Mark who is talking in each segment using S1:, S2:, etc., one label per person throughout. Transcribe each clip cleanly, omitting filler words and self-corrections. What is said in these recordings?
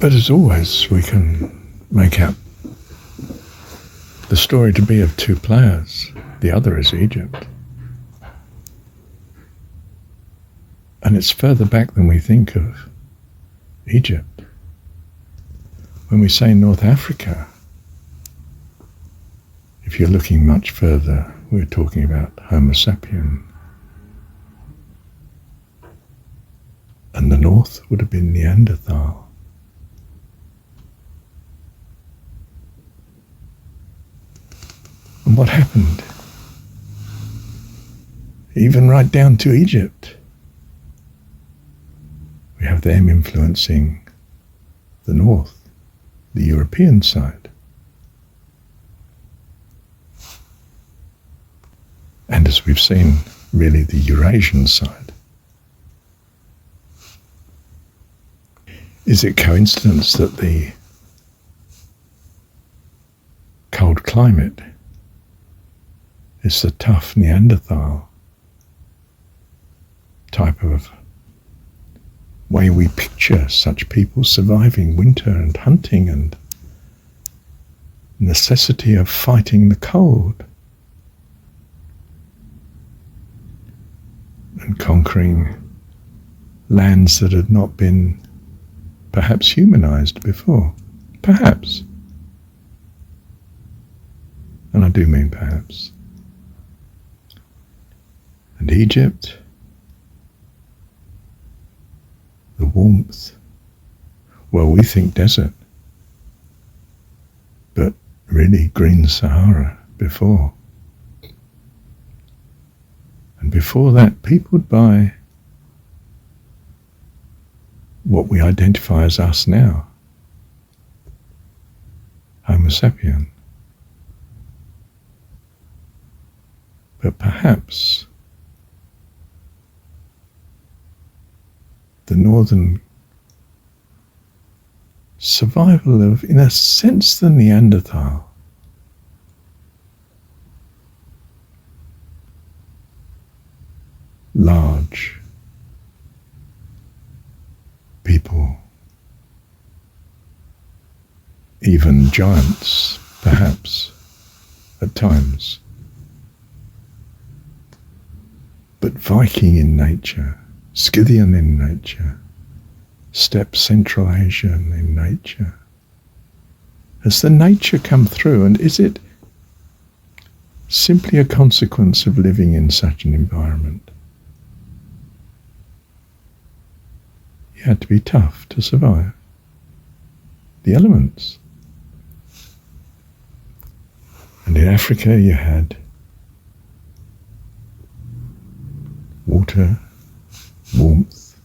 S1: But as always, we can make out the story to be of two players. The other is Egypt. And it's further back than we think of Egypt. When we say North Africa, if you're looking much further, we're talking about Homo sapien. And the north would have been Neanderthal. And what happened? Even right down to Egypt. We have them influencing the north, the European side. And as we've seen, really the Eurasian side. Is it coincidence that the cold climate is the tough Neanderthal type of way we picture such people surviving winter and hunting and necessity of fighting the cold and conquering lands that had not been perhaps humanized before? Perhaps. And I do mean perhaps. And Egypt, the warmth, well, we think desert, but really green Sahara before. And before that, people would buy what we identify as us now, Homo sapien. But perhaps the northern survival of, in a sense, the Neanderthal. Large people, even giants, perhaps, at times. But Viking in nature, Scythian in nature, steppe Central Asian in nature. Has the nature come through, and is it simply a consequence of living in such an environment? You had to be tough to survive. The elements. And in Africa you had water, warmth,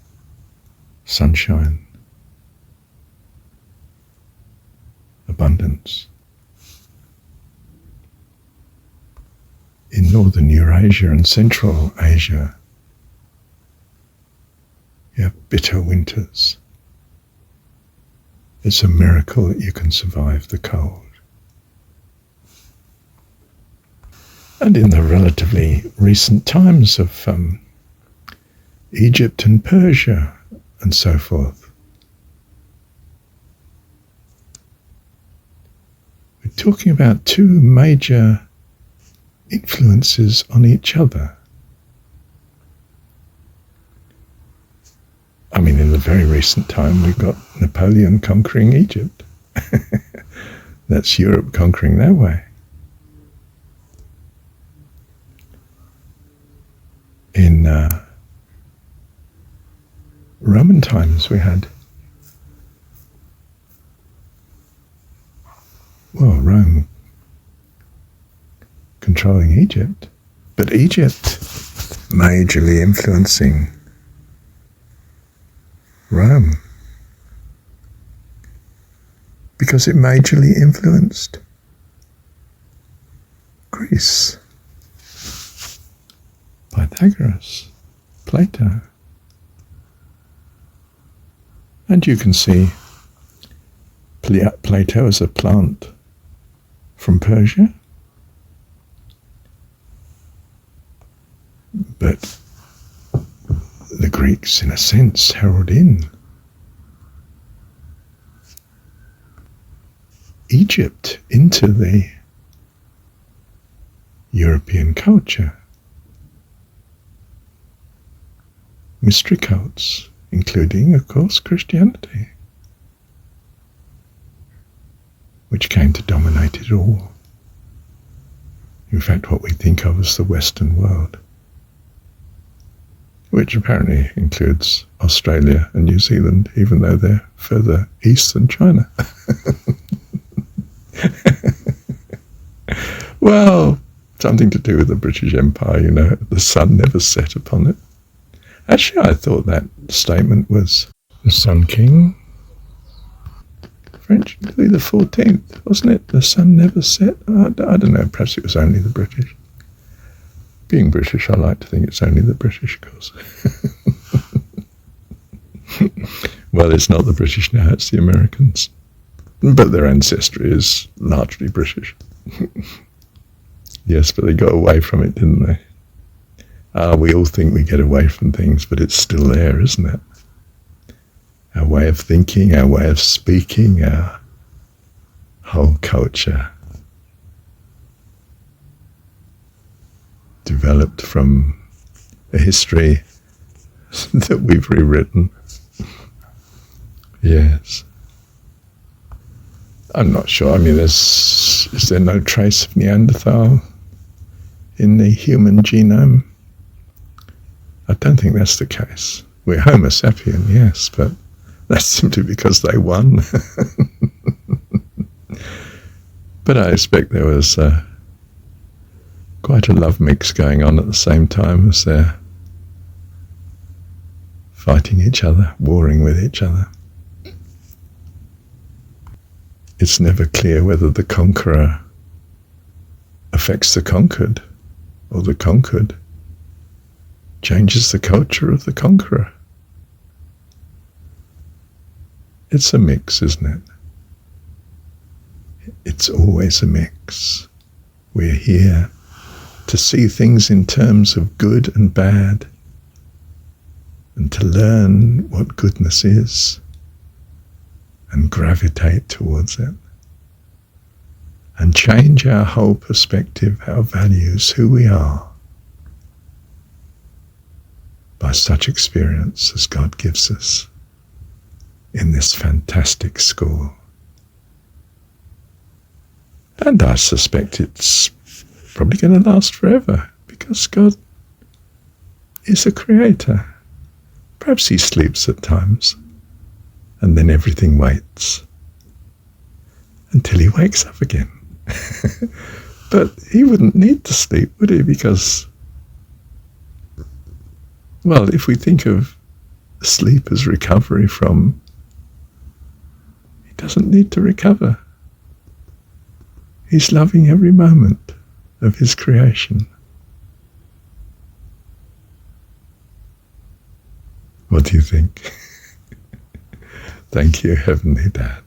S1: sunshine, abundance. In northern Eurasia and Central Asia, you have bitter winters. It's a miracle that you can survive the cold. And in the relatively recent times of Egypt and Persia and so forth, we're talking about two major influences on each other. I mean, in the very recent time, we've got Napoleon conquering Egypt. That's Europe conquering their way. In Roman times, we had, well, Rome controlling Egypt, but Egypt majorly influencing Rome, because it majorly influenced Greece, Pythagoras, Plato. And you can see Plato as a plant from Persia, but the Greeks, in a sense, herald in Egypt into the European culture. Mystery cults, including, of course, Christianity, which came to dominate it all. In fact, what we think of as the Western world, which apparently includes Australia and New Zealand, even though they're further east than China. Well, something to do with the British Empire, you know, the sun never set upon it. Actually, I thought that statement was the Sun King, French Louis XIV, wasn't it? The sun never set? I don't know, perhaps it was only the British. Being British, I like to think it's only the British, of course. Well, it's not the British now, it's the Americans. But their ancestry is largely British. Yes, but they got away from it, didn't they? We all think we get away from things, but it's still there, isn't it? Our way of thinking, our way of speaking, our whole culture developed from a history that we've rewritten. Yes. I'm not sure. I mean, is there no trace of Neanderthal in the human genome? I don't think that's the case. We're Homo sapien, yes, but that's simply because they won. But I expect there was quite a love mix going on at the same time as they're fighting each other, warring with each other. It's never clear whether the conqueror affects the conquered, or the conquered changes the culture of the conqueror. It's a mix, isn't it? It's always a mix. We're here to see things in terms of good and bad, and to learn what goodness is, and gravitate towards it, and change our whole perspective, our values, who we are, by such experience as God gives us in this fantastic school. And I suspect it's probably going to last forever, because God is a creator. Perhaps he sleeps at times, and then everything waits until he wakes up again. But he wouldn't need to sleep, would he? Because, well, if we think of sleep as recovery from, he doesn't need to recover. He's loving every moment of his creation. What do you think? Thank you, Heavenly Dad.